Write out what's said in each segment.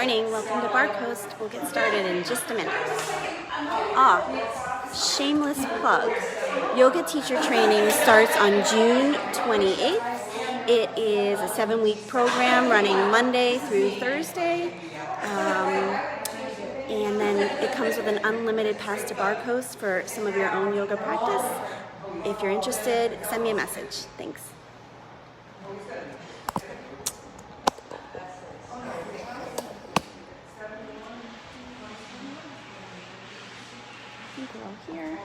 morning, welcome to BarreCoast. We'll get started in just a minute. Shameless plug. Yoga teacher training starts on June 28th. It is a 7-week program running Monday through Thursday. And then it comes with an unlimited pass to BarreCoast for some of your own yoga practice. If you're interested, send me a message. Thanks. I think we're all here.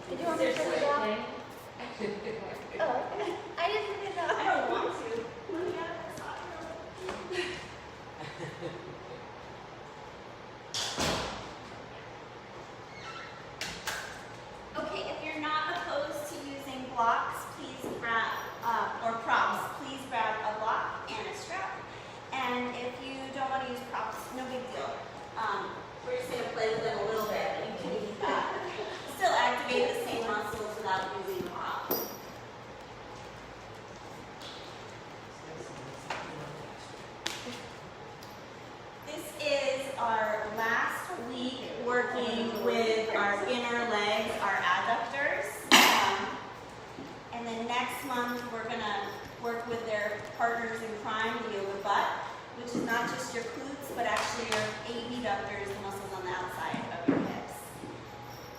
Did you want me to turn it off? Oh, I didn't turn it off. I don't want to. Okay, if you're not opposed to using blocks, please grab, or props, please grab a block and a strap. And if you don't want to use props, no big deal. We're just going to play with them a little bit, but you can still activate the same muscles without using the prop. This is our last week working with our inner legs, our adductors. And then next month we're going to work with their partners in crime, the yoga butt, which is not just your glutes, but actually your abductors, the muscles on the outside of your hips.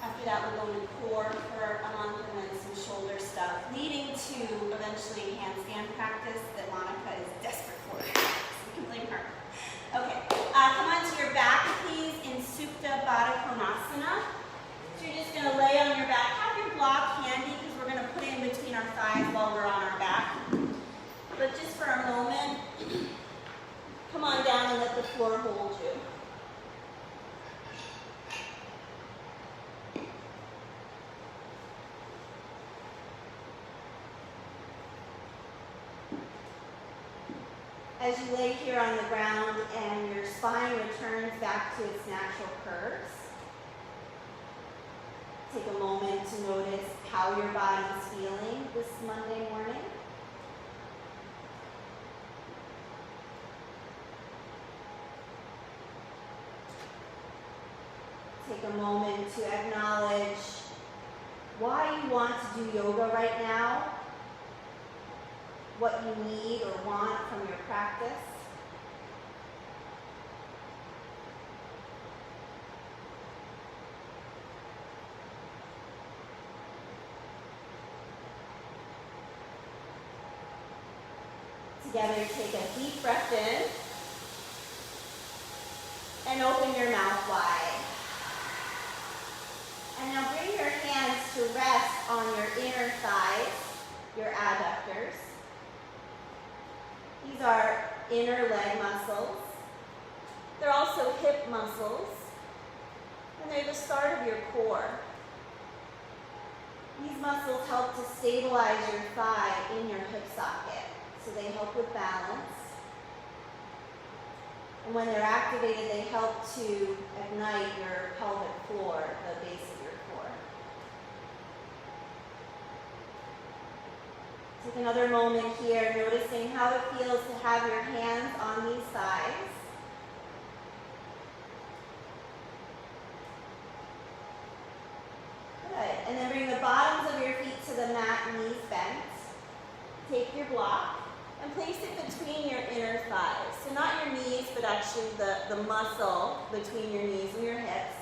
After that, we're going to core for a month and then some shoulder stuff, leading to eventually handstand practice that Monica is desperate for. So we can blame her. Okay, come onto your back, please, in Supta Baddha Konasana. So you're just going to lay on your back. Have your block handy because we're going to put it in between our thighs while we're on our back. But just for a moment, come on down and let the floor hold you. As you lay here on the ground and your spine returns back to its natural curves, take a moment to notice how your body's feeling this Monday morning. Take a moment to acknowledge why you want to do yoga right now, what you need or want from your practice. Together, take a deep breath in and open your mouth wide. And now bring your hands to rest on your inner thighs, your adductors. These are inner leg muscles. They're also hip muscles. And they're the start of your core. These muscles help to stabilize your thigh in your hip socket. So they help with balance. And when they're activated, they help to ignite your pelvic floor, the base of your core. Take another moment here, noticing how it feels to have your hands on these thighs. Good. And then bring the bottoms of your feet to the mat, knees bent. Take your block and place it between your inner thighs. So not your knees, but actually the muscle between your knees and your hips.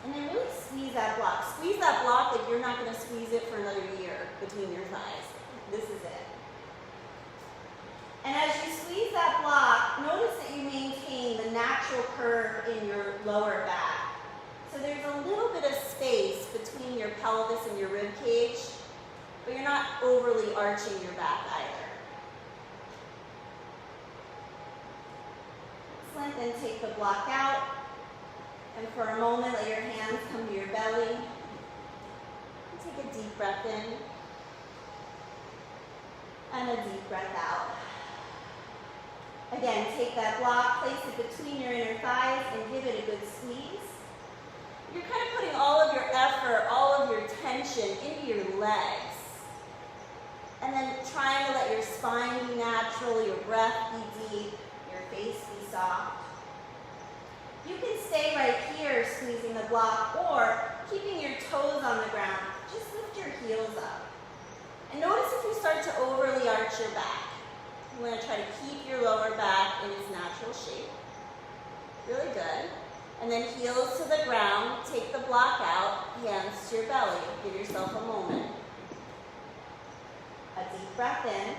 And then really squeeze that block. Squeeze that block like you're not going to squeeze it for another year between your thighs. This is it. And as you squeeze that block, notice that you maintain the natural curve in your lower back. So there's a little bit of space between your pelvis and your rib cage, but you're not overly arching your back either. Excellent. Then take the block out. And for a moment, let your hands come to your belly. And take a deep breath in. And a deep breath out. Again, take that block, place it between your inner thighs, and give it a good squeeze. You're kind of putting all of your effort, all of your tension into your legs. And then trying to let your spine be natural, your breath be deep, your face be soft. You can stay right here squeezing the block, or keeping your toes on the ground. Just lift your heels up. And notice if you start to overly arch your back. You want to try to keep your lower back in its natural shape. Really good. And then heels to the ground. Take the block out, hands to your belly. Give yourself a moment. A deep breath in.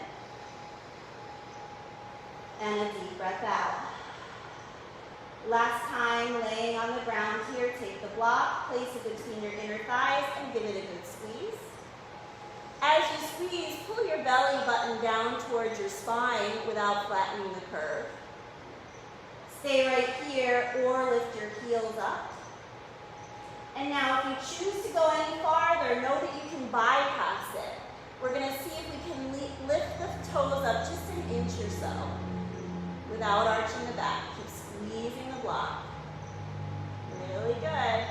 And a deep breath out. Last time, laying on the ground here, take the block, place it between your inner thighs, and give it a good squeeze. As you squeeze, pull your belly button down towards your spine without flattening the curve. Stay right here or lift your heels up. And now if you choose to go any farther, know that you can bypass it. We're going to see if we can lift the toes up just an inch or so without arching the back. Keep squeezing the block. Really good.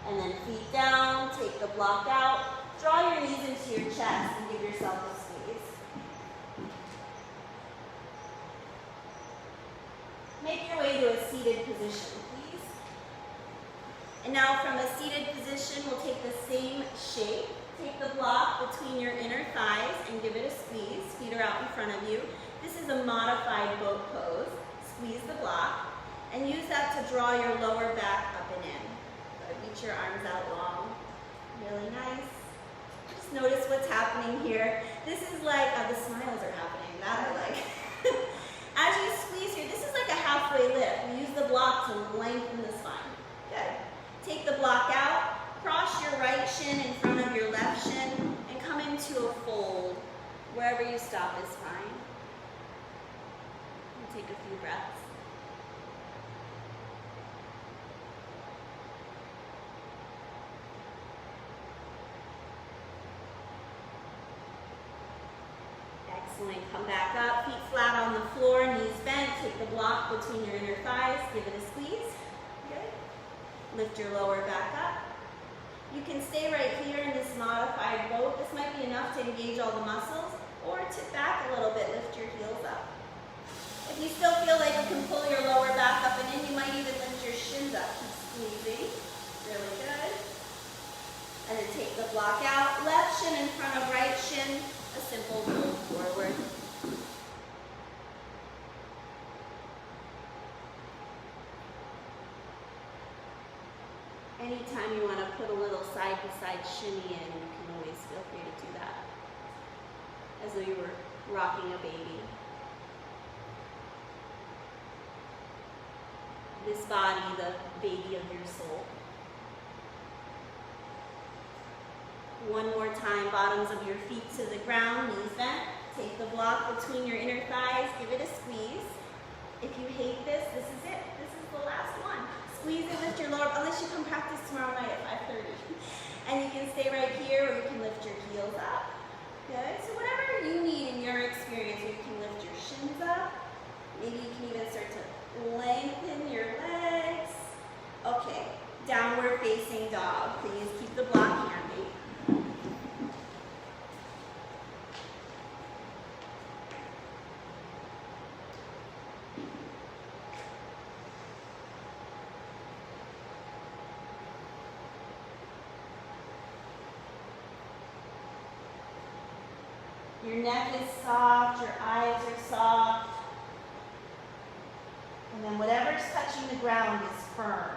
And then feet down, take the block out. Draw your knees into your chest and give yourself a squeeze. Make your way to a seated position, please. And now from a seated position, we'll take the same shape. Take the block between your inner thighs and give it a squeeze. Feet are out in front of you. This is a modified boat pose. Squeeze the block and use that to draw your lower back up and in. Reach your arms out long. Really nice. Just notice what's happening here. This is like, the smiles are happening. That I like. As you squeeze here, this is like a halfway lift. We use the block to lengthen the spine. Good. Take the block out. Cross your right shin in front of your left shin and come into a fold. Wherever you stop is fine. And take a few breaths. Excellent. Come back up, feet flat on the floor, knees bent. Take the block between your inner thighs. Give it a squeeze. Good. Lift your lower back up. You can stay right here in this modified boat. This might be enough to engage all the muscles, or tip back a little bit, lift your heels up. If you still feel like you can pull your lower back up and in, you might even lift your shins up. Keep squeezing. Really good. And then take the block out. Left shin in front of right shin. A simple roll forward. Anytime you want to put a little side-to-side shimmy in, you can always feel free to do that, as though you were rocking a baby. This body, the baby of your soul. One more time, bottoms of your feet to the ground, knees bent. Take the block between your inner thighs, give it a squeeze. If you hate this, this is it. This is the last one. Squeeze and lift your lower, unless you come practice tomorrow night at 5:30. And you can stay right here, or you can lift your heels up. Good. So whatever you need in your experience, you can lift your shins up. Maybe you can even start to lengthen your legs. Okay. Downward facing dog. Please keep the block handy. Your neck is soft, your eyes are soft. And then whatever's touching the ground is firm.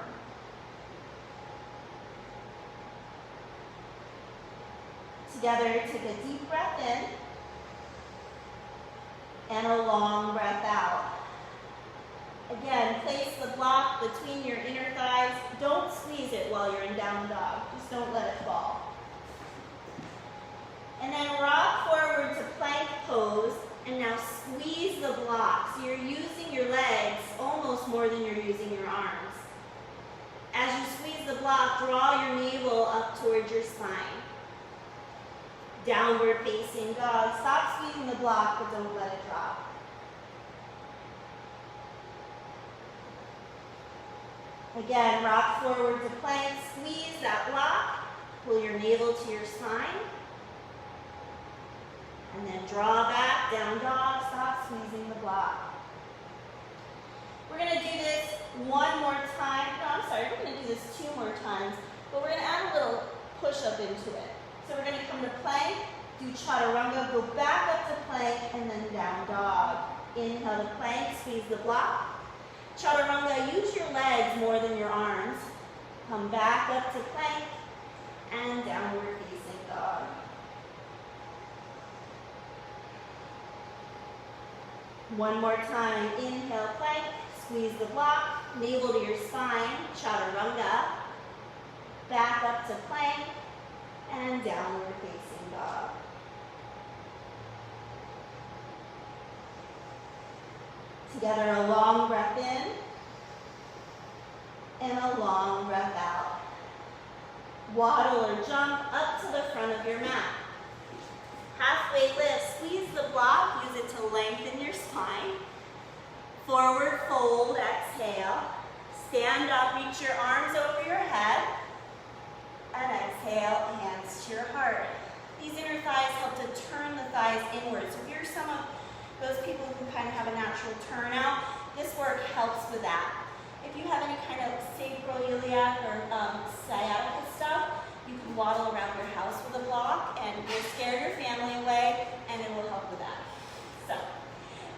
Together, take a deep breath in and a long breath out. Again, place the block between your inner thighs. Don't squeeze it while you're in down dog. Just don't let it fall. And then rock forward to plank pose, and now squeeze the block. So you're using your legs almost more than you're using your arms. As you squeeze the block, draw your navel up towards your spine. Downward facing dog. Stop squeezing the block, but don't let it drop. Again, rock forward to plank, squeeze that block, pull your navel to your spine, and then draw back, down dog, stop squeezing the block. We're going to do this one more time. No, I'm sorry, we're going to do this 2 more times, but we're going to add a little push-up into it. So we're going to come to plank, do chaturanga, go back up to plank, and then down dog. Inhale to plank, squeeze the block. Chaturanga, use your legs more than your arms. Come back up to plank, and downward facing dog. One more time, inhale plank, squeeze the block, navel to your spine, chaturanga. Back up to plank, and downward facing dog. Together, a long breath in, and a long breath out. Waddle or jump up to the front of your mat. Halfway lift, squeeze the block, use it to lengthen your spine. Forward fold, exhale. Stand up, reach your arms over your head. And exhale, hands to your heart. These inner thighs help to turn the thighs inwards. So if you're some of those people who kind of have a natural turnout, this work helps with that. If you have any kind of sacroiliac or sciatica stuff, you can waddle around your house with a block and you'll scare your family away and it will help with that. So,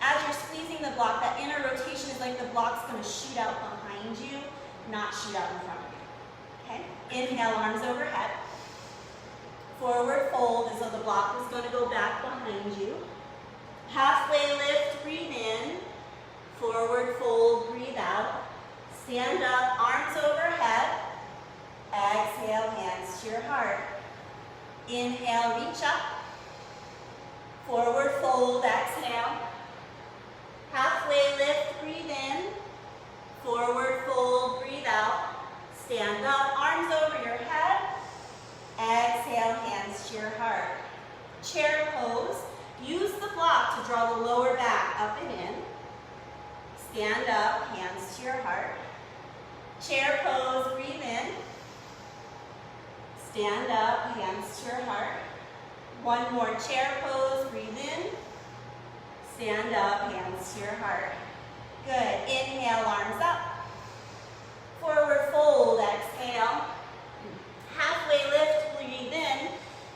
as you're squeezing the block, that inner rotation is like the block's going to shoot out behind you, not shoot out in front of you. Okay? Inhale, arms overhead. Forward fold as though the block is going to go back behind you. Halfway lift, breathe in. Forward fold, breathe out. Stand up, arms overhead. Exhale, hands to your heart. Inhale, reach up. Forward fold, exhale. Halfway lift, breathe in. Forward fold, breathe out. Stand up, arms over your head. Exhale, hands to your heart. Chair pose. Use the block to draw the lower back up and in. Stand up, hands to your heart. Chair pose, breathe in. Stand up, hands to your heart. One more chair pose, breathe in. Stand up, hands to your heart. Good. Inhale, arms up. Forward fold, exhale. Halfway lift, breathe in.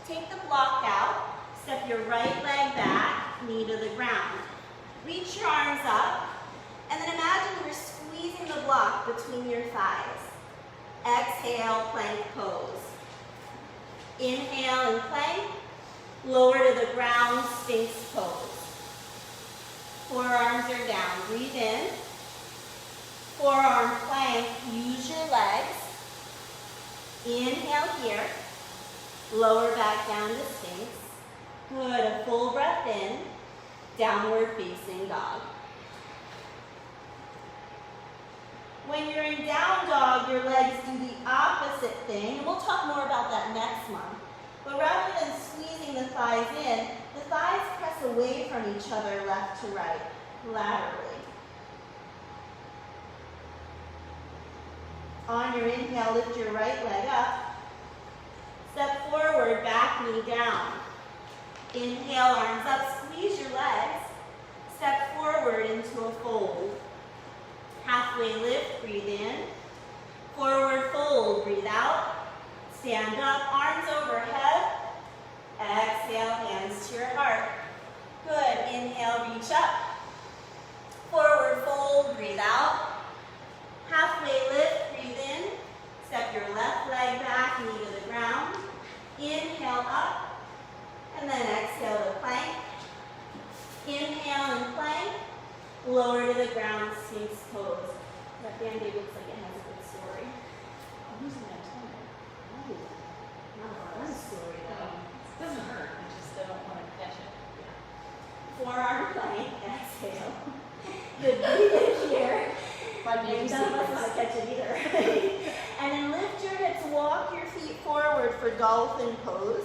Take the block out. Step your right leg back, knee to the ground. Reach your arms up, and then imagine you're squeezing the block between your thighs. Exhale, plank pose. Inhale and plank. Lower to the ground, sphinx pose. Forearms are down. Breathe in. Forearm plank. Use your legs. Inhale here. Lower back down to sphinx. Good. A full breath in. Downward facing dog. When you're in down dog, your legs do the opposite thing, and we'll talk more about that next month. But rather than squeezing the thighs in, the thighs press away from each other left to right, laterally. On your inhale, lift your right leg up. Step forward, back knee down. Inhale, arms up, squeeze your legs. Step forward into a fold. Halfway lift, breathe in. Forward fold, breathe out. Stand up, arms overhead. Exhale, hands to your heart. Good. Inhale, reach up. Forward fold, breathe out. Halfway lift, breathe in. Step your left leg back, knee to the ground. Inhale up. And then exhale to plank. Inhale and plank. Lower to the ground, sphinx pose. That Band-Aid looks like it has a good story. I'm using that toner. Oh, not a lot of story though. It doesn't hurt, I just don't want to catch it. Forearm plank, exhale. Good, breathe in here. Baby None of us want to catch it either. And then lift your hips, walk your feet forward for dolphin pose.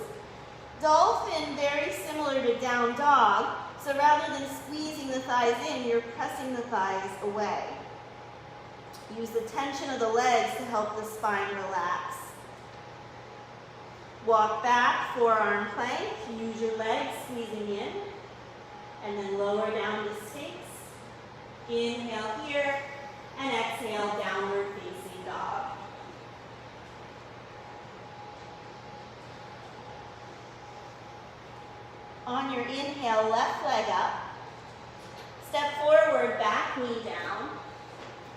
Dolphin, very similar to down dog. So rather than squeezing the thighs in, you're pressing the thighs away. Use the tension of the legs to help the spine relax. Walk back, forearm plank. Use your legs, squeezing in. And then lower down to Sphinx. Inhale here, and exhale, downward facing dog. On your inhale, left leg up. Step forward, back knee down.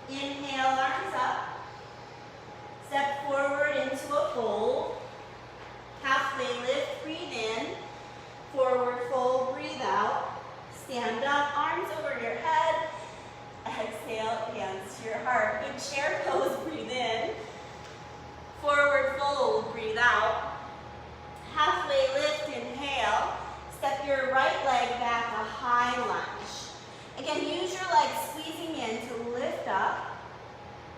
Inhale, arms up. Step forward into a fold. Halfway lift, breathe in. Forward fold, breathe out. Stand up, arms over your head. Exhale, hands to your heart. Good chair pose, breathe in. Forward fold, breathe out. Halfway lift, inhale. Step your right leg back, a high lunge. Again, use your legs squeezing in to lift up.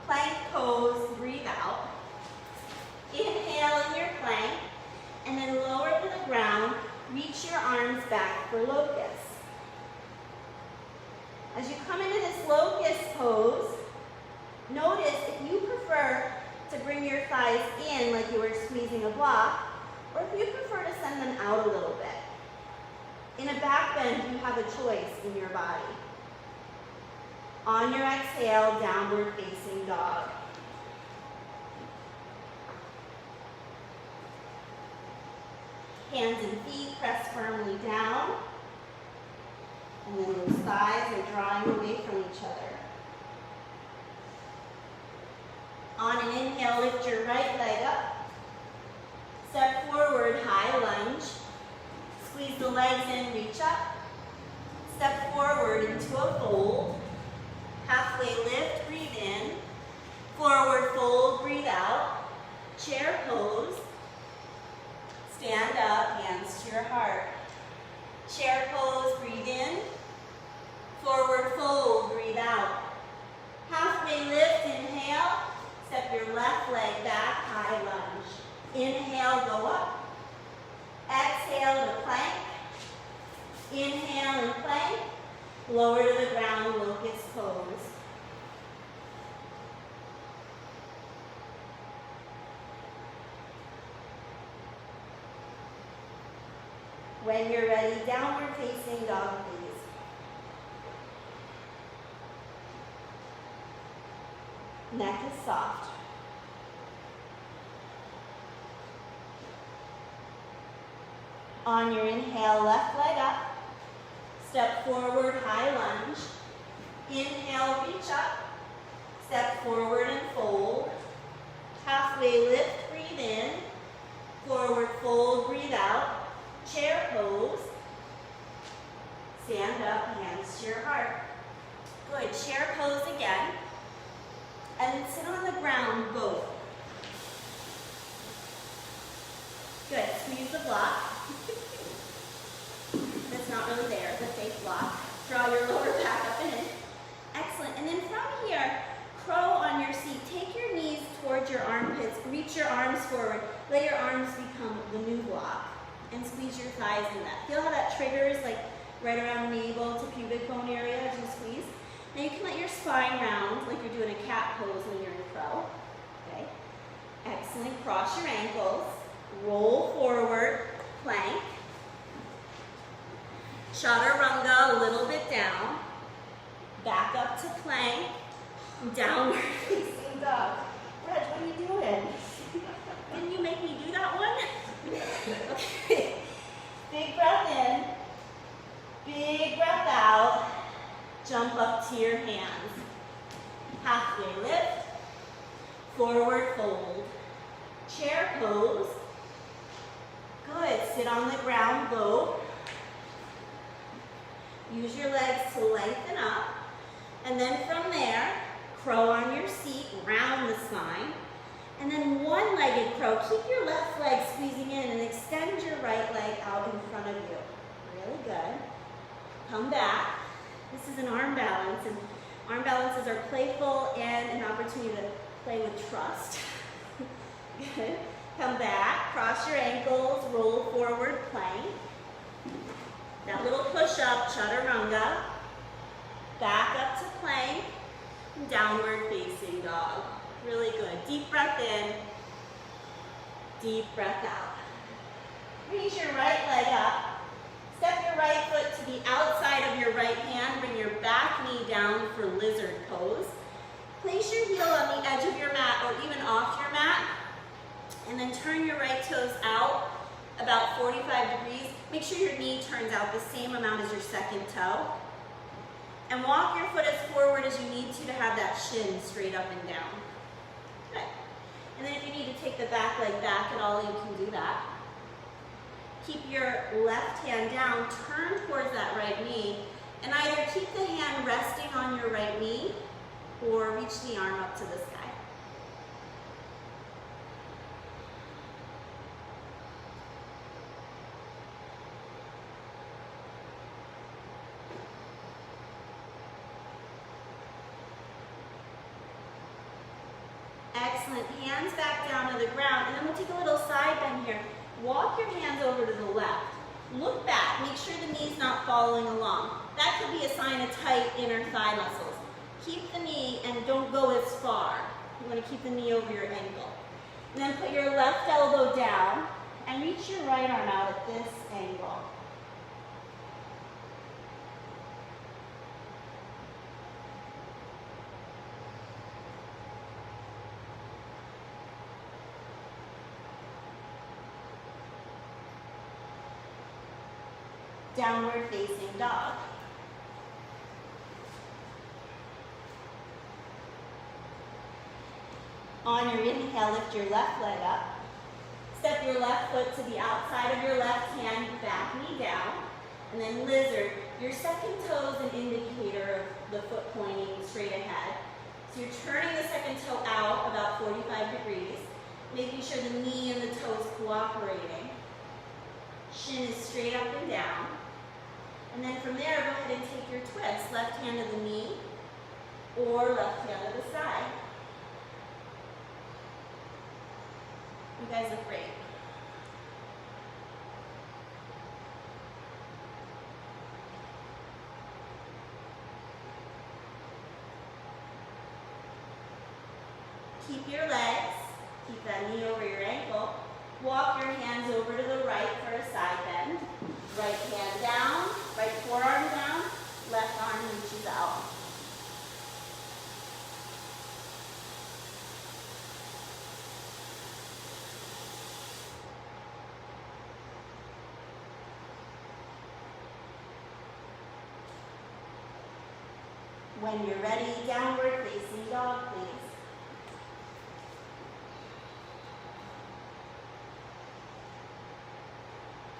Plank pose, breathe out. Inhale in your plank, and then lower to the ground. Reach your arms back for locust. As you come into this locust pose, notice if you prefer to bring your thighs in like you were squeezing a block, or if you prefer to send them out a little bit. In a back bend, you have a choice in your body. On your exhale, downward facing dog. Hands and feet press firmly down. And then those thighs are drawing away from each other. On an inhale, lift your right leg up. Step forward, high lunge. Squeeze the legs in, reach up. Step forward into a fold. Halfway lift, breathe in. Forward fold, breathe out. Chair pose. Stand up, hands to your heart. Chair pose, breathe in. Forward fold, breathe out. Halfway lift, inhale. Step your left leg back, high lunge. Inhale, go up. Exhale to plank. Inhale and plank. Lower to the ground, locust pose. When you're ready, downward facing dog, please. Neck is soft. On your inhale, left leg up. Step forward, high lunge. Inhale, reach up. Step forward and fold. Halfway lift, breathe in. Forward fold, breathe out. Chair pose. Stand up, hands to your heart. Good, chair pose again. And then sit on the ground, both. Good, squeeze the block. That's not really there, the fake block. Draw your lower back up and in. Excellent, and then from here, crow on your seat. Take your knees towards your armpits, reach your arms forward. Let your arms become the new block. And squeeze your thighs in that. Feel how that triggers, like right around navel to pubic bone area as you squeeze. Now you can let your spine round like you're doing a cat pose when you're in crow. Okay. Excellent. Cross your ankles. Roll forward. Plank. Chaturanga, a little bit down. Back up to plank. Downward facing dog. Reg, what are you doing? Didn't you make me do that one? Okay. Big breath in. Big breath out. Jump up to your hands. Halfway lift. Forward fold. Chair pose. Good. Sit on the ground, both. Use your legs to lengthen up. And then from there, crow on your seat, round the spine. And then one-legged crow. Keep your left leg squeezing in and extend your right leg out in front of you. Really good. Come back. This is an arm balance, and Arm balances are playful and an opportunity to play with trust. Good. Come back, cross your ankles, roll forward, plank. That little push-up, chaturanga. Back up to plank, downward facing dog. Really good. Deep breath in, deep breath out. Raise your right leg up. Step your right foot to the outside of your right hand. Bring your back knee down for lizard pose. Place your heel on the edge of your mat or even off your mat. And then turn your right toes out about 45 degrees. Make sure your knee turns out the same amount as your second toe. And walk your foot as forward as you need to have that shin straight up and down. Good. And then if you need to take the back leg back at all, you can do that. Keep your left hand down, turn towards that right knee, and either keep the hand resting on your right knee or reach the arm up to the sky. Excellent. Hands back down to the ground, and then we'll take a little side bend here. Walk your hands over to the left. Look back. Make sure the knee's not following along. That could be a sign of tight inner thigh muscles. Keep the knee and don't go as far. You want to keep the knee over your ankle. And then put your left elbow down and reach your right arm out at this angle. Downward facing dog. On your inhale, lift your left leg up. Step your left foot to the outside of your left hand, back knee down. And then lizard. Your second toe is an indicator of the foot pointing straight ahead. So you're turning the second toe out about 45 degrees, making sure the knee and the toe is cooperating. Shin is straight up and down. And then from there, go ahead and take your twist. Left hand to the knee or left hand to the side. You guys look great. Keep your legs, keep that knee over your ankle. Walk your hands over to the right for a side bend. Right hand down, right forearm down, left arm reaches out. When you're ready, downward facing dog, please.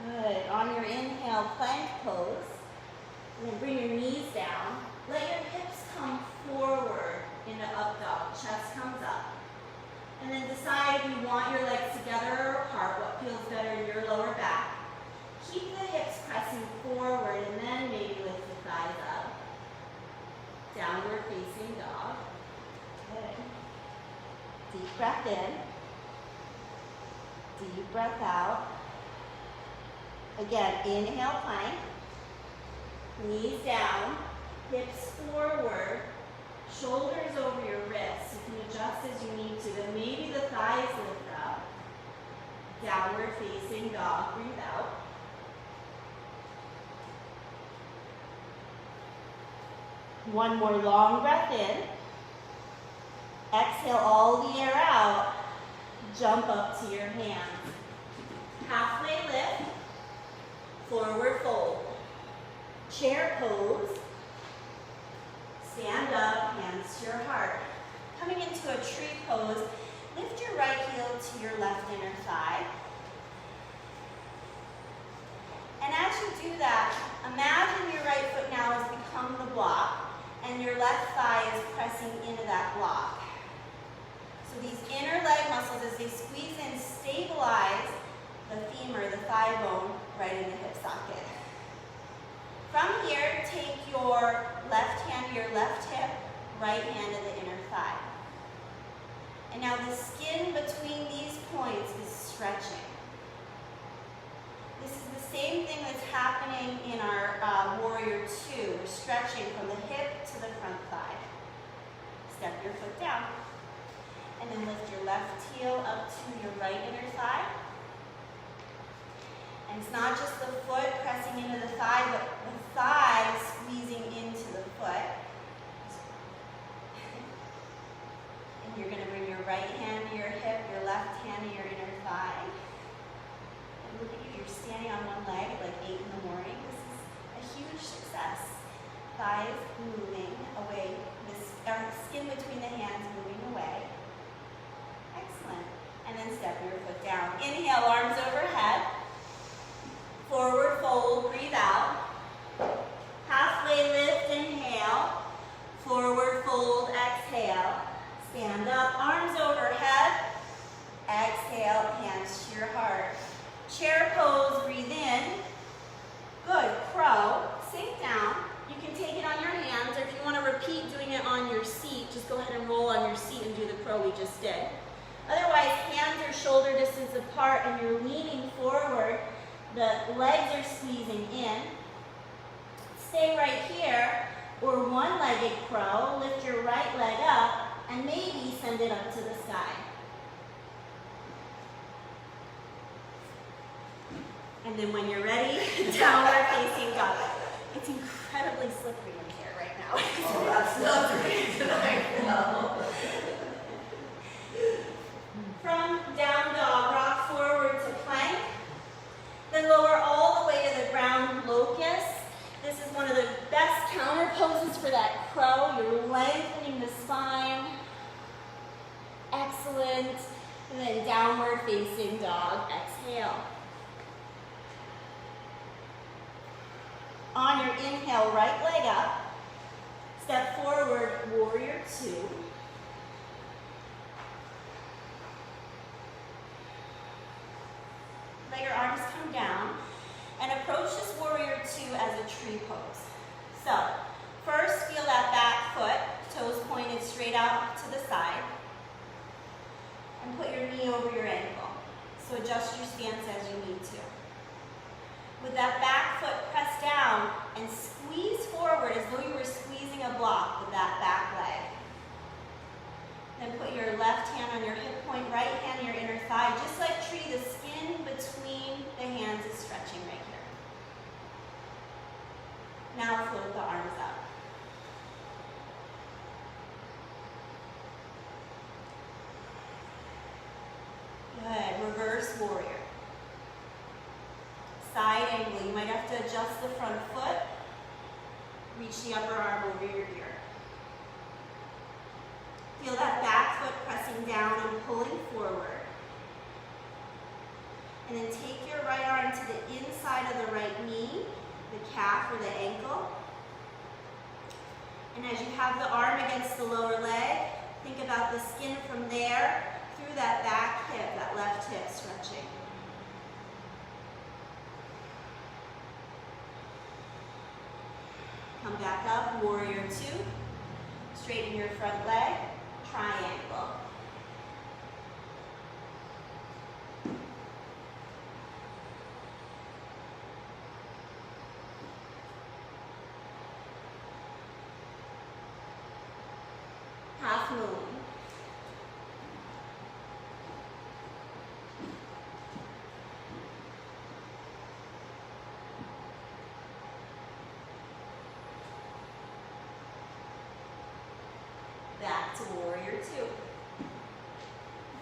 Good. On your inhale, plank pose. And then bring your knees down. Let your hips come forward into up dog. Chest comes up. And then decide if you want your legs together or apart, what feels better in your lower back. Keep the hips pressing forward and then maybe lift the thighs up. Downward facing dog. Good. Deep breath in. Deep breath out. Again, inhale, plank. Knees down, hips forward, shoulders over your wrists. You can adjust as you need to, then maybe the thighs lift up. Downward facing dog, breathe out. One more long breath in. Exhale all the air out. Jump up to your hands. Halfway lift. Forward fold. Chair pose. Stand up, hands to your heart. Coming into a tree pose, lift your right heel to your left inner thigh. And as you do that, imagine your right foot now has become the block and your left thigh is pressing into that block. So these inner leg muscles, as they squeeze in, stabilize the femur, the thigh bone, right in the hip socket. From here, take your left hand to your left hip, right hand to the inner thigh. And now the skin between these points is stretching. This is the same thing that's happening in our warrior two. We're stretching from the hip to the front thigh. Step your foot down. And then lift your left heel up to your right inner thigh. And it's not just the foot pressing into the thigh, but the thigh squeezing into the foot. And you're going to bring your right hand to your hip, your left hand to your inner thigh. And look at you, you're standing on one leg at like 8 in the morning. This is a huge success. Thighs moving away, the skin between the hands moving away. Excellent. And then step your foot down. Inhale, arms overhead. Forward fold, breathe out. Halfway lift, inhale. Forward fold, exhale. Stand up, arms overhead. Exhale, hands to your heart. Chair pose, breathe in. Good, crow, sink down. You can take it on your hands, or if you want to repeat doing it on your seat, just go ahead and roll on your seat and do the crow we just did. Otherwise, hands are shoulder distance apart and you're leaning forward. The legs are squeezing in. Stay right here, or one-legged crow. Lift your right leg up and maybe send it up to the sky. And then when you're ready, downward facing dog. It's incredibly slippery in here right now. Oh, that's slippery tonight. No. From down dog, rock forward to plank. Then lower all the way to the ground, locust. This is one of the best counter poses for that crow. You're lengthening the spine. Excellent. And then downward facing dog, exhale. On your inhale, right leg up. Step forward, warrior two. Let your arms come down and approach this warrior two as a tree pose. So, first feel that back foot, toes pointed straight out to the side. And put your knee over your ankle. So adjust your stance as you need to. With that back foot pressed down and squeeze forward as though you were squeezing a block with that back leg. Then put your left hand on your hip point, right hand on your inner thigh. Just like tree, the skin between the hands is stretching right here. Now float the arms up. Good. Reverse warrior. Side angle. You might have to adjust the front foot. Reach the upper arm over your ear. Feel that back foot pressing down and pulling forward. And then take your right arm to the inside of the right knee, the calf or the ankle. And as you have the arm against the lower leg, think about the skin from there through that back hip, that left hip stretching. Come back up, warrior two. Straighten your front leg, triangle. Half moon. Back to warrior two.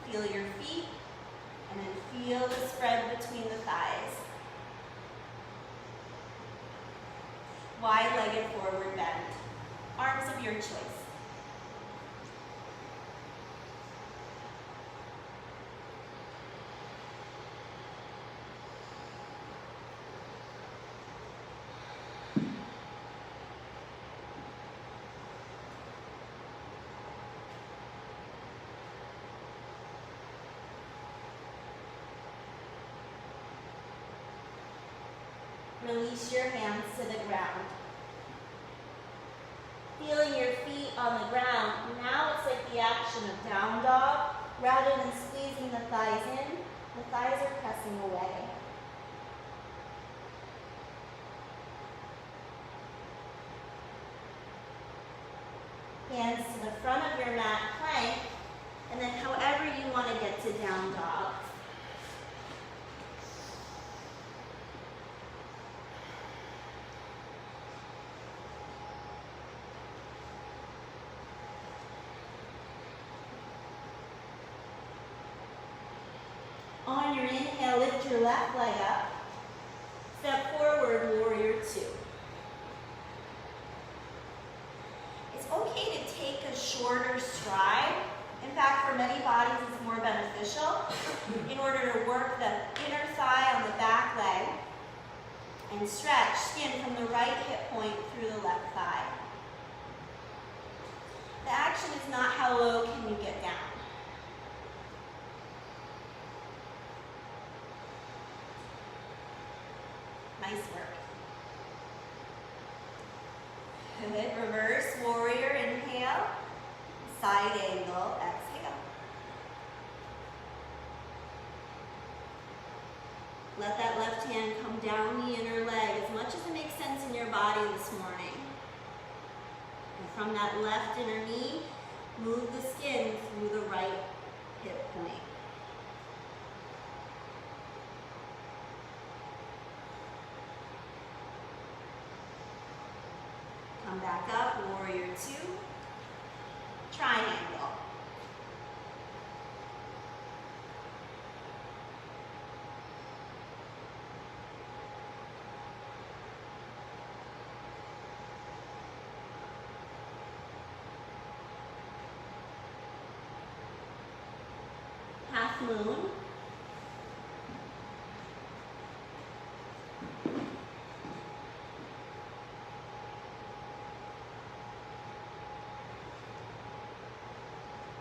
Feel your feet, and then feel the spread between the thighs. Wide-legged forward bend. Arms of your choice. Release your hands to the ground. Feeling your feet on the ground. action of down dog. Rather than squeezing the thighs in, the thighs are pressing away. Hands to the front of your mat plank, and then however you want to get to down dog. On your inhale, lift your left leg up. Step forward, warrior two. It's okay to take a shorter stride. In fact, for many bodies, it's more beneficial in order to work the inner thigh on the back leg and stretch skin from the right hip point through the left thigh. The action is not how low can you get down. Nice work. Good. Reverse warrior, inhale. Side angle, exhale. Let that left hand come down the inner leg as much as it makes sense in your body this morning. And from that left inner knee, move the skin through the right hip point. Come back up, warrior two, triangle. Half moon.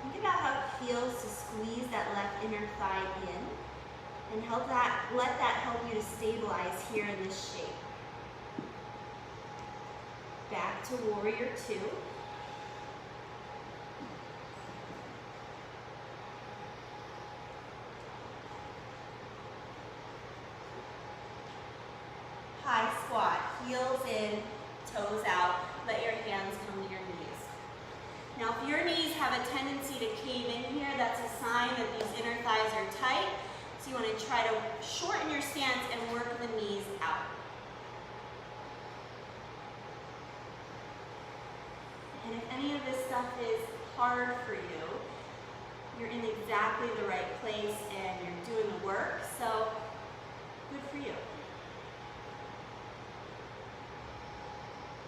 Think about how it feels to squeeze that left inner thigh in and let that help you to stabilize here in this shape. Back to warrior two. High squat, heels in, toes out. Let your hands come to your knees. Now, if your knees have a tendency to cave in here, that's a sign that these inner thighs are tight. So you want to try to shorten your stance and work the knees out. And if any of this stuff is hard for you, you're in exactly the right place and you're doing the work, so good for you.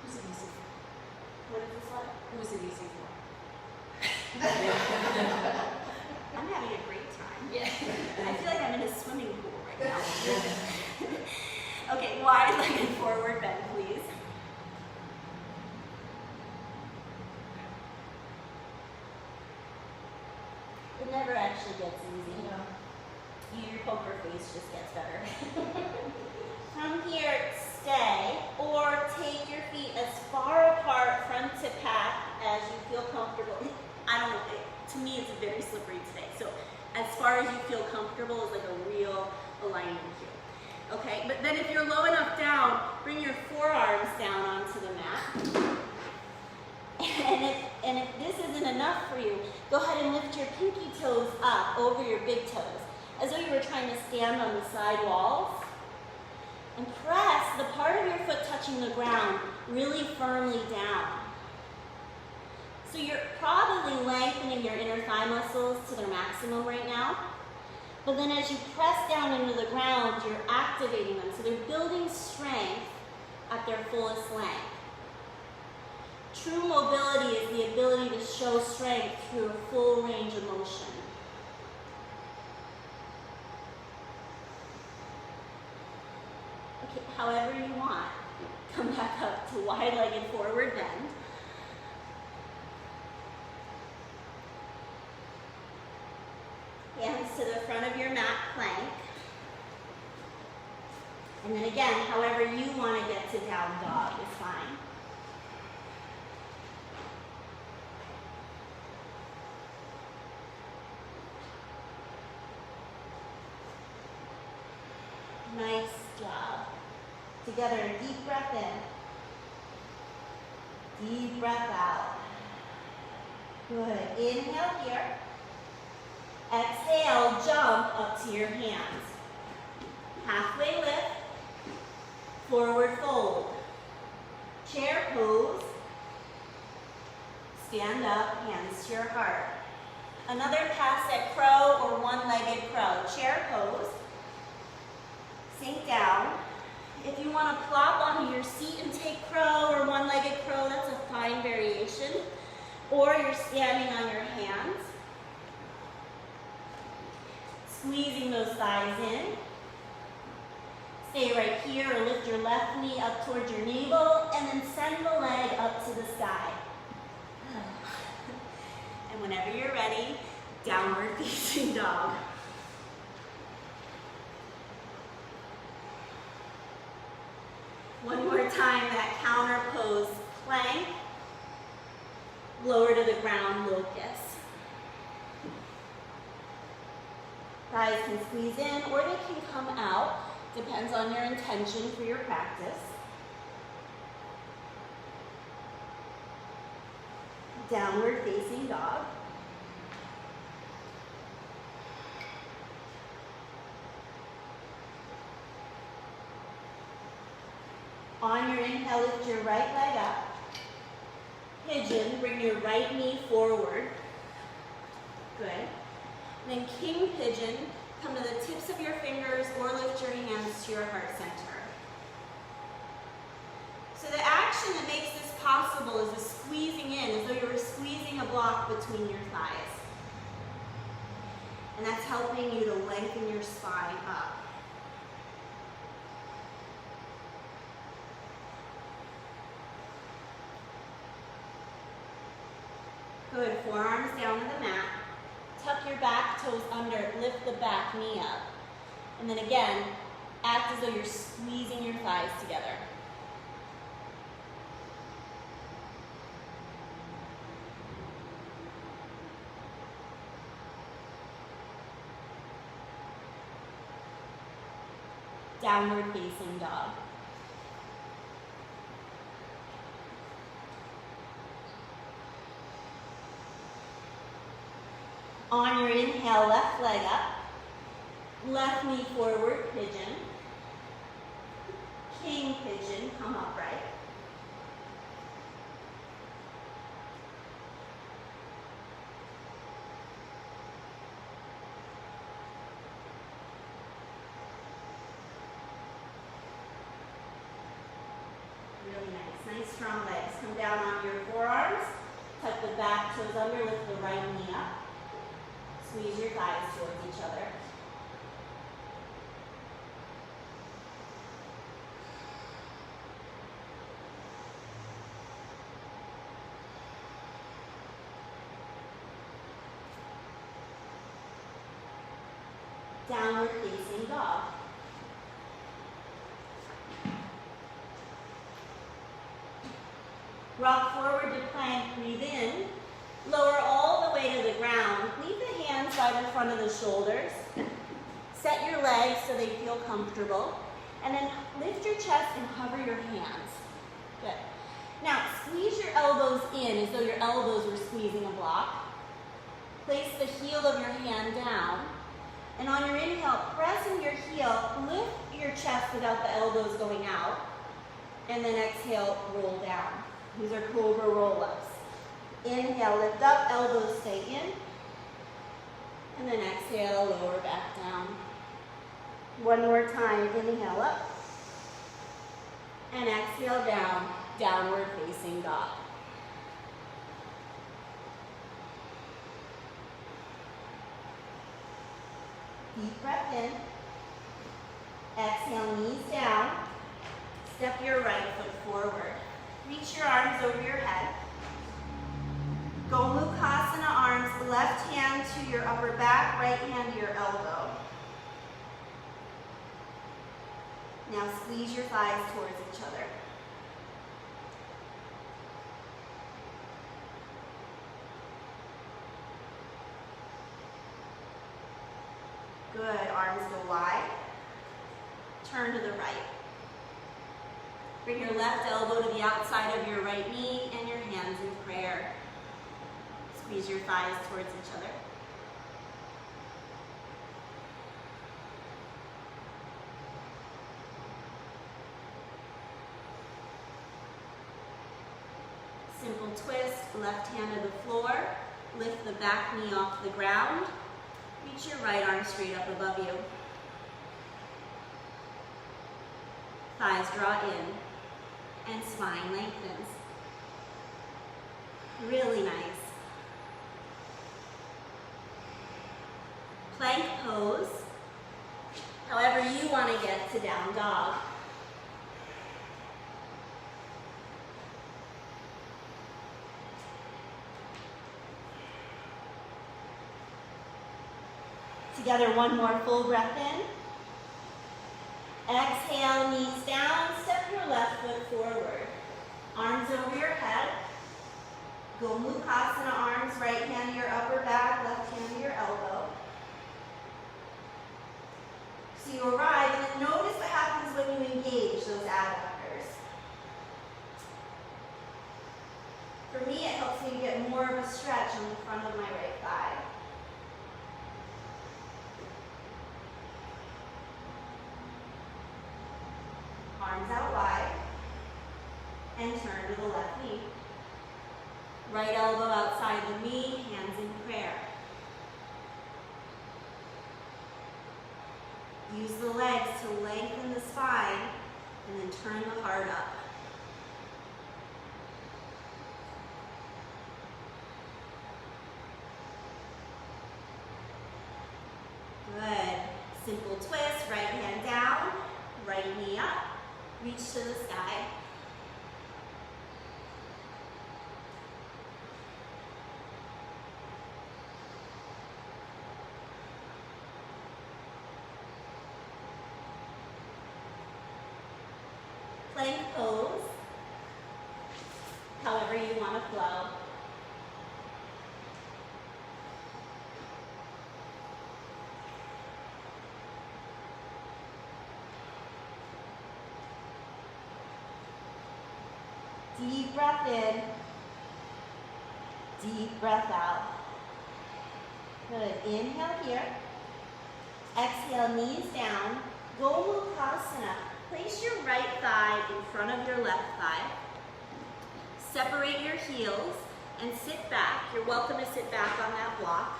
Who's it easy for? What is this one? Who's it easy for? I'm having a great time. Yeah. I feel like I'm in a swimming pool right now. Okay, wide-legged forward bend, please. It never actually gets easy. Your poker face just gets better. From here, stay, or take your feet as far apart front to path as you feel comfortable. I don't know, to me it's very slippery today. So as far as you feel comfortable is like a real alignment here. Okay, but then if you're low enough down, bring your forearms down onto the mat. And if this isn't enough for you, go ahead and lift your pinky toes up over your big toes, as though you were trying to stand on the side walls. And press the part of your foot touching the ground really firmly down. So you're probably lengthening your inner thigh muscles to their maximum right now. But then as you press down into the ground, you're activating them. So they're building strength at their fullest length. True mobility is the ability to show strength through a full range of motion. Okay, however you want. Come back up to wide-legged forward bend. Hands to the front of your mat plank. And then again, however you want to get to down dog is fine. Nice job. Together, deep breath in. Deep breath out. Good. Inhale here. Exhale, jump up to your hands. Halfway lift. Forward fold. Chair pose. Stand up, hands to your heart. Another pass at crow or one-legged crow. Chair pose. Sink down. If you want to plop onto your seat and take crow or one-legged crow, that's a fine variation. Or you're standing on your hands. Squeezing those thighs in. Stay right here or lift your left knee up towards your navel and then send the leg up to the sky. And whenever you're ready, downward facing dog. One more time, that counter pose, plank, lower to the ground, locust. Thighs can squeeze in or they can come out, depends on your intention for your practice. Downward facing dog. On your inhale, lift your right leg up. Pigeon, bring your right knee forward. Good. Then king pigeon, come to the tips of your fingers or lift your hands to your heart center. So the action that makes this possible is the squeezing in, as though you were squeezing a block between your thighs. And that's helping you to lengthen your spine up. Good, forearms down to the mat. Tuck your back toes under, lift the back knee up. And then again, act as though you're squeezing your thighs together. Downward facing dog. On your inhale, left leg up. Left knee forward, pigeon. King pigeon, come upright. Really nice. Nice strong legs. Come down on your forearms. Tuck the back toes under, lift the right knee up. Squeeze your thighs towards each other. Downward facing dog. Rock forward to plank, breathe in. Lower all the way to the ground. Leave the hands by the front of the shoulders. Set your legs so they feel comfortable. And then lift your chest and hover your hands. Good. Now, squeeze your elbows in as though your elbows were squeezing a block. Place the heel of your hand down. And on your inhale, press in your heel, lift your chest without the elbows going out. And then exhale, roll down. These are cobra roll-ups. Inhale, lift up, elbows stay in. And then exhale, lower back down. One more time, inhale up. And exhale down, downward facing dog. Deep breath in. Exhale, knees down. Step your right foot forward. Reach your arms over your head. Gomukhasana arms, left hand to your upper back, right hand to your elbow. Now squeeze your thighs towards each other. Good, arms go wide. turn to the right. Bring your left elbow to the outside of your right knee and your hands in prayer. Squeeze your thighs towards each other. Simple twist, left hand to the floor. Lift the back knee off the ground. Reach your right arm straight up above you. Thighs draw in and spine lengthens. Really nice. Plank pose. However you want to get to down dog. Together, one more full breath in. Exhale, knees down, step your left foot forward. Arms over your head. Gomukhasana arms, right hand to your upper back, left hand to your elbow. So you arrive, and then notice what happens when you engage those adductors. For me, it helps me to get more of a stretch on the front of my right thigh. Arms out wide, and turn to the left knee. Right elbow outside the knee, hands in prayer. Use the legs to lengthen the spine, and then turn the heart up. Good. Simple twist, right hand down, right knee up. Reach to the sky. Plank pose, however you want to flow. Deep breath in, deep breath out. Good, inhale here. Exhale, knees down. Gomukhasana. Place your right thigh in front of your left thigh. Separate your heels and sit back. You're welcome to sit back on that block.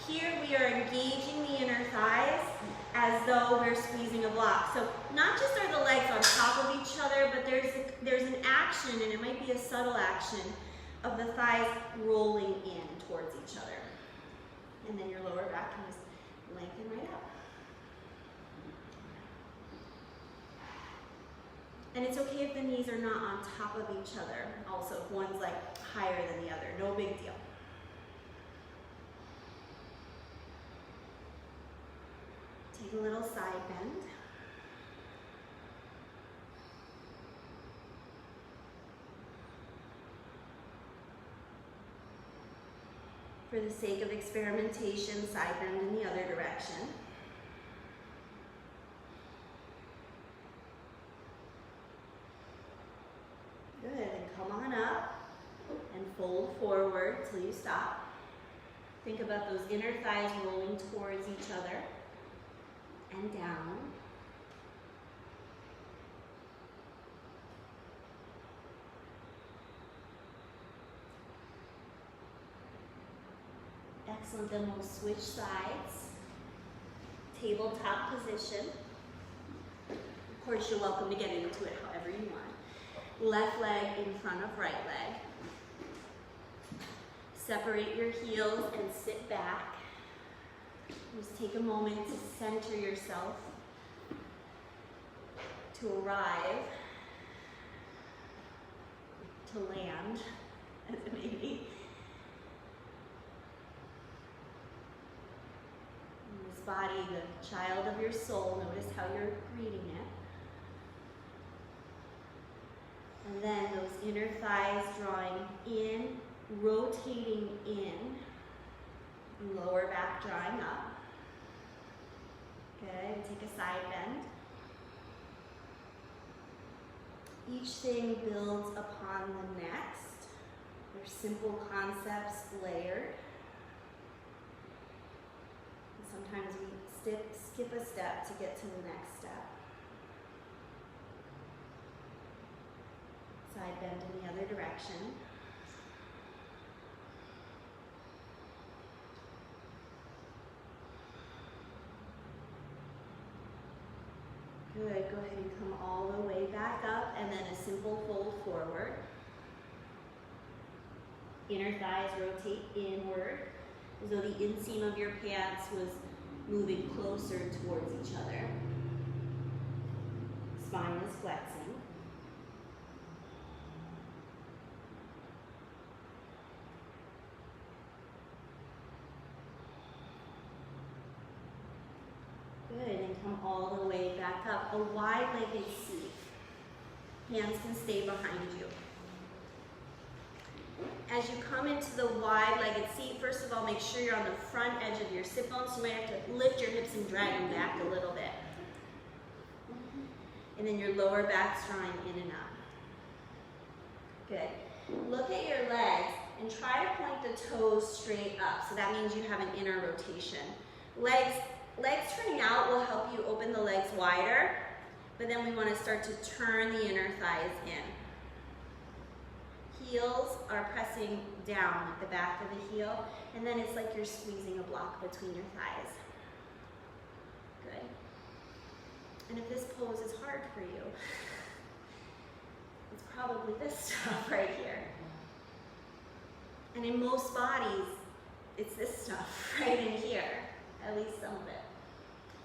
Here we are engaging the inner thighs as though we're squeezing a block. So not just are the legs on top of each other, but there's an action, and it might be a subtle action, of the thighs rolling in towards each other. And then your lower back can just lengthen right up. And it's okay if the knees are not on top of each other. Also, if one's like higher than the other, no big deal. Take a little side bend. For the sake of experimentation, side bend in the other direction. Good, and come on up and fold forward till you stop. Think about those inner thighs rolling towards each other and down. Excellent, then we'll switch sides. Tabletop position. Of course, you're welcome to get into it however you want. Left leg in front of right leg. Separate your heels and sit back. Just take a moment to center yourself, to arrive, to land, as it may be. And this body, the child of your soul, notice how you're greeting it. And then those inner thighs drawing in rotating in, lower back drawing up. Good, take a side bend. Each thing builds upon the next. They're simple concepts layered. And sometimes we skip a step to get to the next step. Side bend in the other direction. Good, go ahead and come all the way back up and then a simple fold forward. Inner thighs rotate inward as though the inseam of your pants was moving closer towards each other. Spine is flexing. Good, and come all the way back up. A wide-legged seat. Hands can stay behind you. As you come into the wide-legged seat, first of all, make sure you're on the front edge of your sit bones. You might have to lift your hips and drag them back a little bit. And then your lower back's drawing in and up. Good. Look at your legs and try to point the toes straight up. So that means you have an inner rotation. Legs turning out will help you open the legs wider, but then we want to start to turn the inner thighs in. Heels are pressing down at the back of the heel, and then it's like you're squeezing a block between your thighs. Good. And if this pose is hard for you, it's probably this stuff right here. And in most bodies, it's this stuff right in here, at least some of it.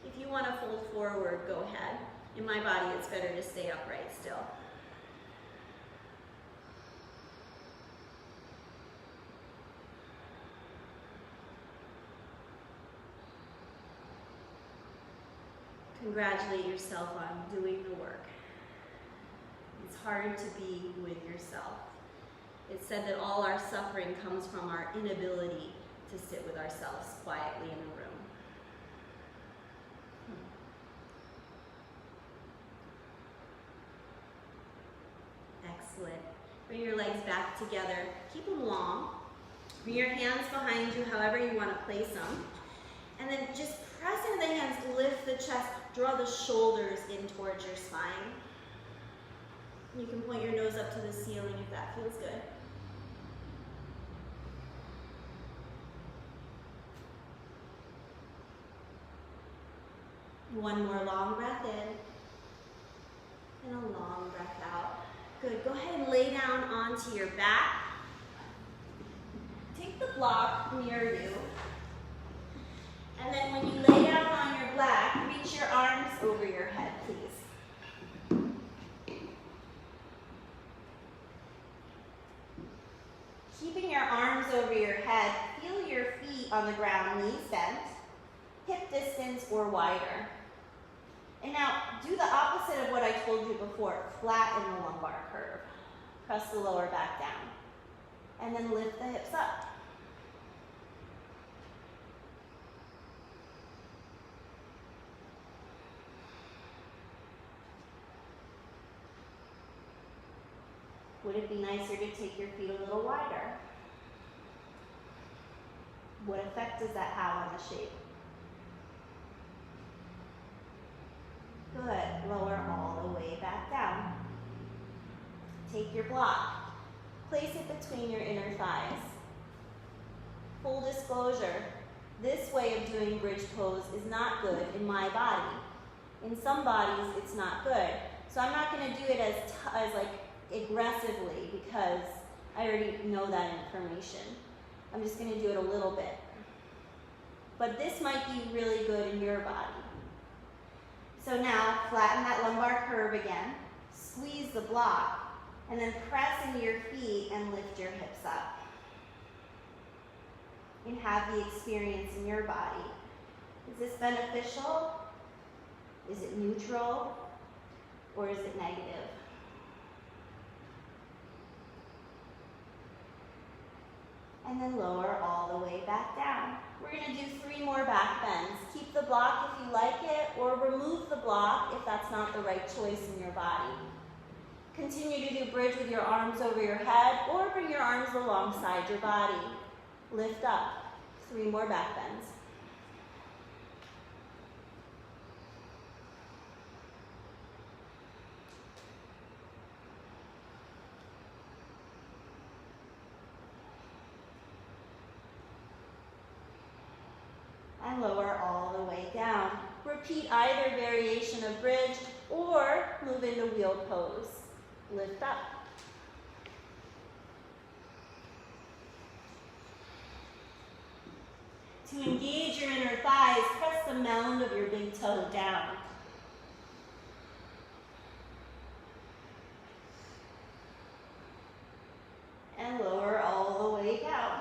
If you want to fold forward, go ahead. In my body, it's better to stay upright still. Congratulate yourself on doing the work. It's hard to be with yourself. It's said that all our suffering comes from our inability to sit with ourselves quietly in a room. Excellent. Bring your legs back together. Keep them long. Bring your hands behind you, however you want to place them. And then just press into the hands, lift the chest, draw the shoulders in towards your spine. You can point your nose up to the ceiling if that feels good. One more long breath in and a long breath out. Good, go ahead and lay down onto your back. Take the block near you. And then when you lay down on your back, reach your arms over your head, please. Keeping your arms over your head, feel your feet on the ground, knees bent, hip distance or wider. And now, do the opposite of what I told you before. Flatten the lumbar curve. Press the lower back down. And then lift the hips up. Would it be nicer to take your feet a little wider? What effect does that have on the shape? Good. Lower all the way back down. Take your block. Place it between your inner thighs. Full disclosure, this way of doing bridge pose is not good in my body. In some bodies, it's not good. So I'm not going to do it as like aggressively because I already know that information. I'm just going to do it a little bit. But this might be really good in your body. So now, flatten that lumbar curve again, squeeze the block, and then press into your feet and lift your hips up. And have the experience in your body. Is this beneficial? Is it neutral? Or is it negative? and then lower all the way back down. We're going to do 3 more back bends. Keep the block if you like it, or remove the block if that's not the right choice in your body. Continue to do bridge with your arms over your head, or bring your arms alongside your body. Lift up. 3 more back bends. And lower all the way down. Repeat either variation of bridge or move into wheel pose. Lift up. To engage your inner thighs, press the mound of your big toe down. And lower all the way down.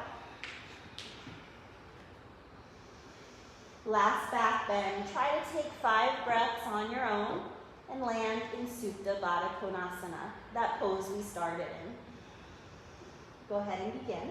Last back bend. Try to take 5 breaths on your own and land in Supta Baddha Konasana, that pose we started in. Go ahead and begin.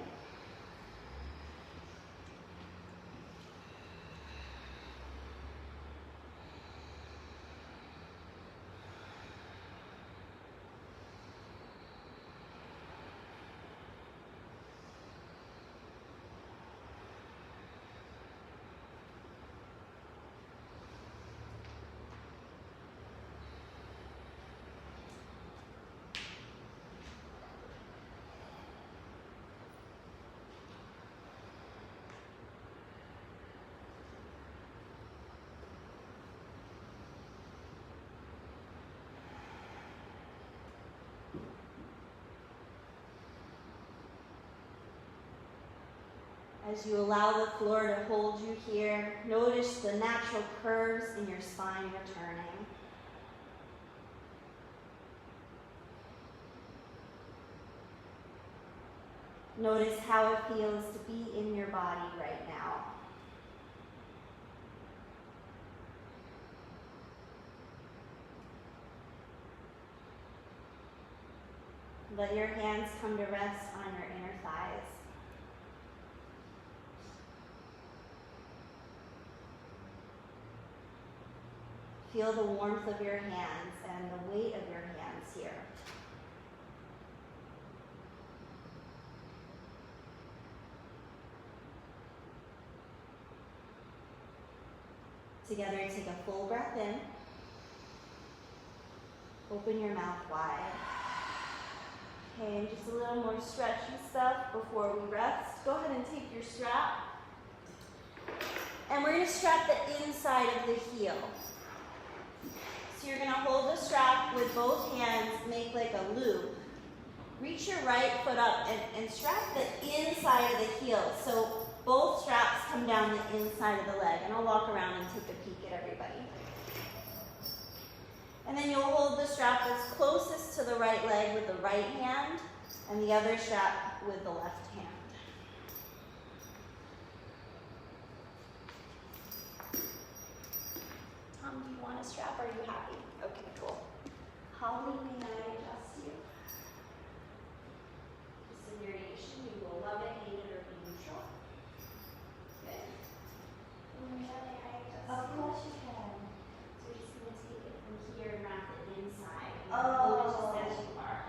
As you allow the floor to hold you here, notice the natural curves in your spine returning. Notice how it feels to be in your body right now. Let your hands come to rest on your inner thighs. Feel the warmth of your hands and the weight of your hands here. Together, take a full breath in. Open your mouth wide. Okay, and just a little more stretchy stuff before we rest. Go ahead and take your strap. And we're going to strap the inside of the heel. So you're going to hold the strap with both hands, make like a loop. Reach your right foot up and strap the inside of the heel. So both straps come down the inside of the leg. And I'll walk around and take a peek at everybody. And then you'll hold the strap that's closest to the right leg with the right hand and the other strap with the left hand. Tom, do you want a strap or are you happy? Okay, cool. Holly, may I adjust you? Just a variation. You will love it, hate it, or be neutral. Good. Michelle, may I adjust you? Of course you can. So we're just going to take it from here and wrap it inside. And hold it just as you are.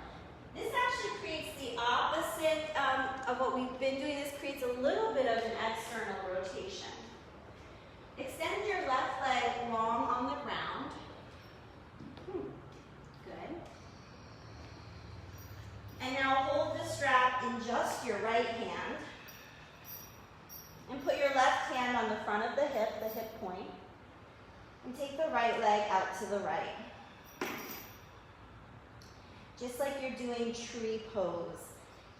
This actually creates the opposite of what we've been doing. This creates a little bit of an external rotation. Extend your left leg long on the ground. Good. And now hold the strap in just your right hand. And put your left hand on the front of the hip point. And take the right leg out to the right. Just like you're doing tree pose.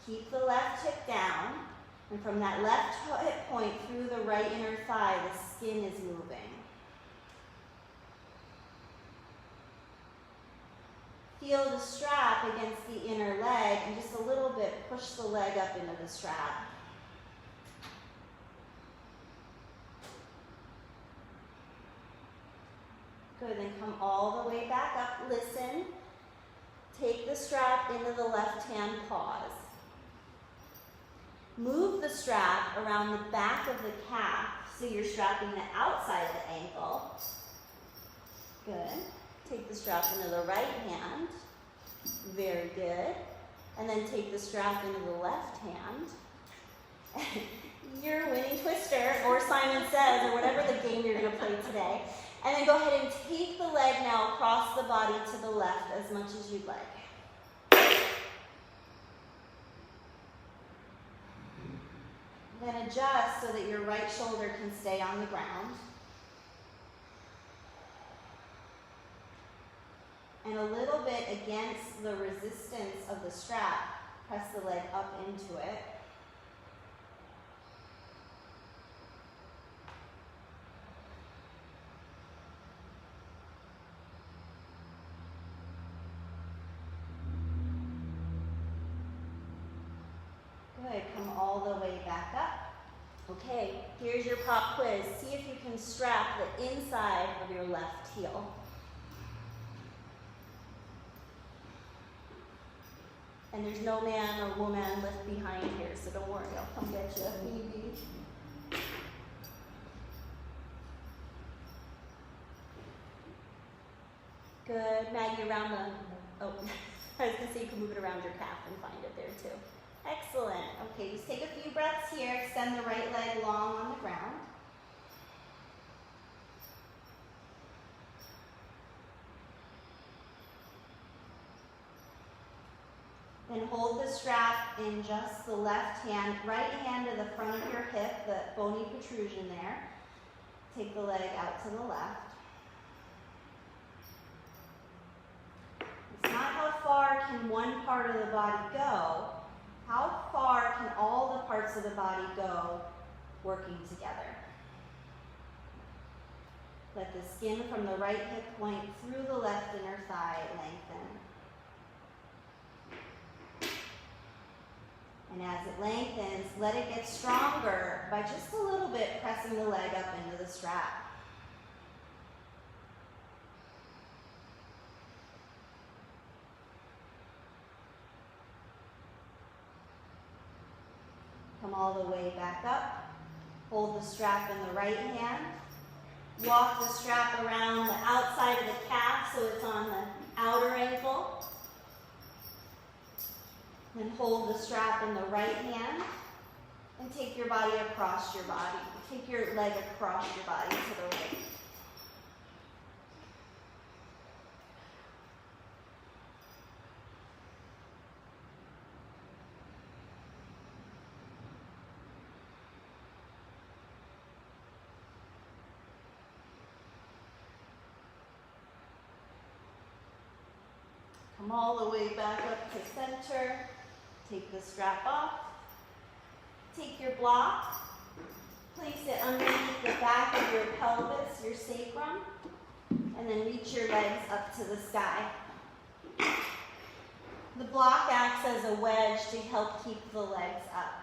Keep the left hip down. And from that left hip point through the right inner thigh, the skin is moving. Feel the strap against the inner leg and just a little bit push the leg up into the strap. Good, then come all the way back up. Listen. Take the strap into the left hand, pause. Move the strap around the back of the calf so you're strapping the outside of the ankle. Good. Take the strap into the right hand. Very good. And then take the strap into the left hand. You're winning Twister, or Simon Says, or whatever the game you're going to play today. And then go ahead and take the leg now across the body to the left as much as you'd like. Then adjust so that your right shoulder can stay on the ground. And a little bit against the resistance of the strap, press the leg up into it. Good, come all the way back up. Okay, here's your pop quiz. See if you can strap the inside of your left heel. And there's no man or woman left behind here, so don't worry, I'll come get you if need be. Good, Maggie, around the, oh, I was gonna say you can move it around your calf and find it there too. Excellent. Okay, just take a few breaths here. Extend the right leg long on the ground. Then hold the strap in just the left hand, right hand to the front of your hip, the bony protrusion there. Take the leg out to the left. It's not how far can one part of the body go. How far can all the parts of the body go working together? Let the skin from the right hip point through the left inner thigh lengthen. And as it lengthens, let it get stronger by just a little bit pressing the leg up into the strap. Come all the way back up. Hold the strap in the right hand. Walk the strap around the outside of the calf so it's on the outer ankle. Then hold the strap in the right hand and take your body across your body. Take your leg across your body to the right. Come all the way back up to center. Take the strap off. Take your block. Place it underneath the back of your pelvis, your sacrum, and then reach your legs up to the sky. The block acts as a wedge to help keep the legs up.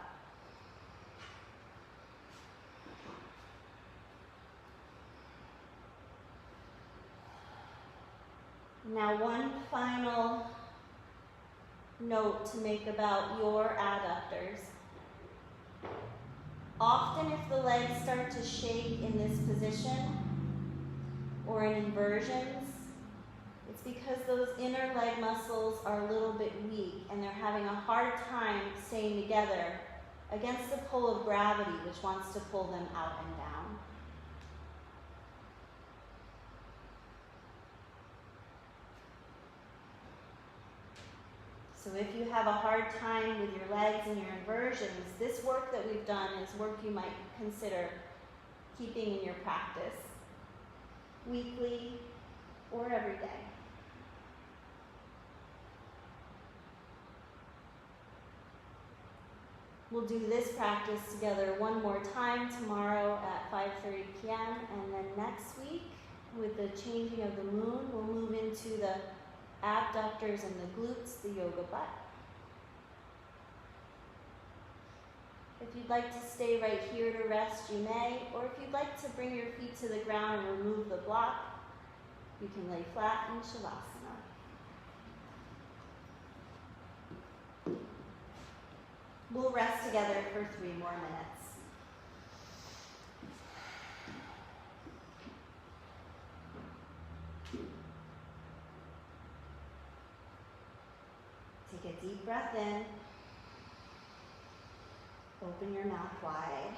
Now, one final note to make about your adductors. Often if the legs start to shake in this position or in inversions, it's because those inner leg muscles are a little bit weak and they're having a hard time staying together against the pull of gravity, which wants to pull them out and down. So if you have a hard time with your legs and your inversions, this work that we've done is work you might consider keeping in your practice, weekly or every day. We'll do this practice together one more time tomorrow at 5:30 p.m. and then next week, with the changing of the moon, we'll move into the abductors and the glutes, the yoga butt. If you'd like to stay right here to rest, you may, or if you'd like to bring your feet to the ground and remove the block, you can lay flat in Shavasana. We'll rest together for 3 more minutes. Take a deep breath in. Open your mouth wide.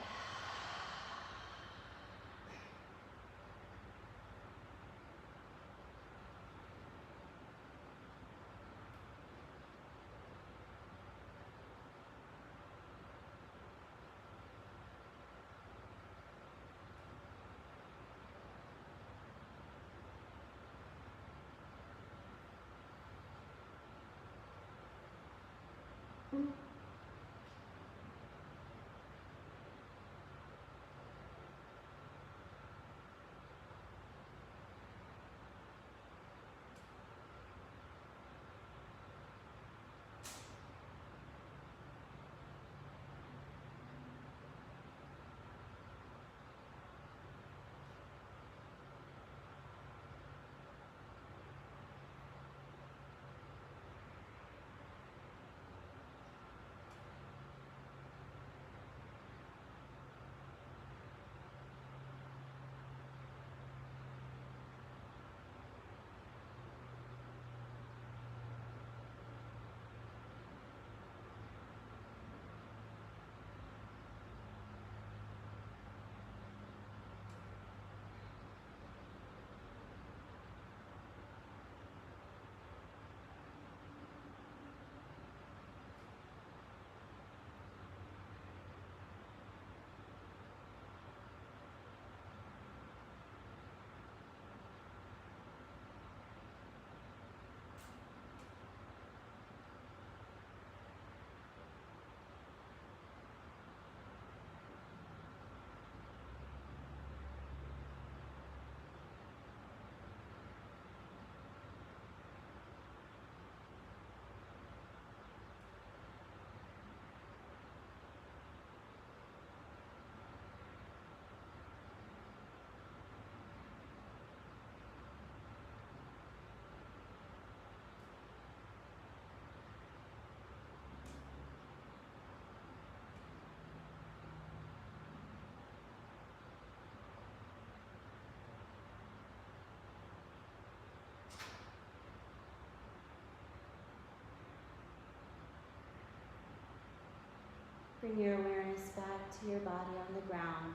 Bring your awareness back to your body on the ground.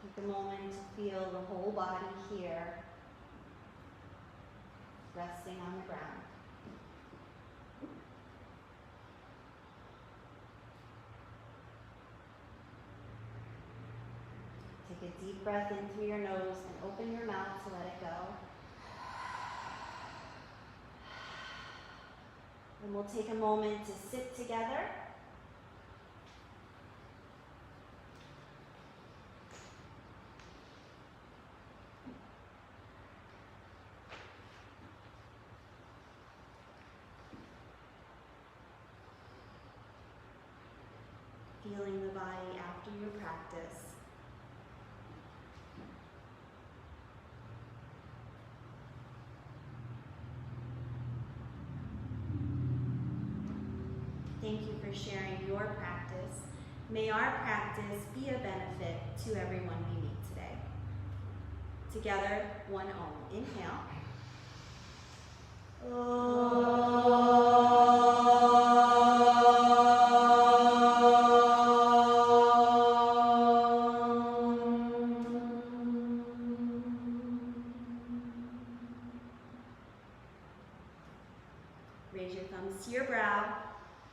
Take a moment to feel the whole body here, resting on the ground. Take a deep breath in through your nose and open your mouth to let it go. And we'll take a moment to sit together. Feeling the body after your practice. Thank you for sharing your practice. May our practice be a benefit to everyone we meet today. Together, 1 Om. Inhale. Raise your thumbs to your brow.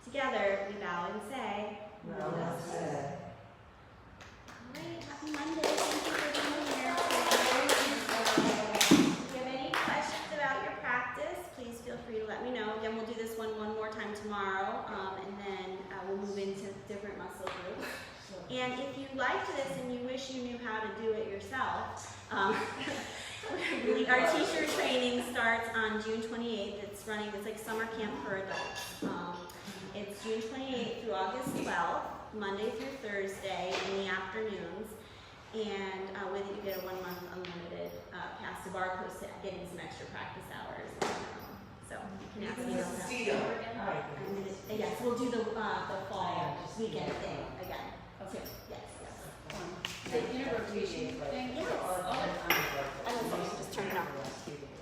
Together, we bow and say, Namaste. All right, happy Monday. Thank you for being here. If you have any questions about your practice, please feel free to let me know. Again, we'll do this one more time tomorrow, and then we'll move into different muscle groups. And if you liked this and you wish you knew how to do it yourself, our teacher training starts on June 28th. It's like summer camp for adults. It's June 28th through August 12th, Monday through Thursday in the afternoons. And with it, you get a 1-month unlimited pass to BarreCoast, getting some extra practice out. Steel. Yes, we'll do the fall weekend thing again. Okay. Yes, yes. The inner rotation thing. Yes. Oh, I don't know, just turn it off.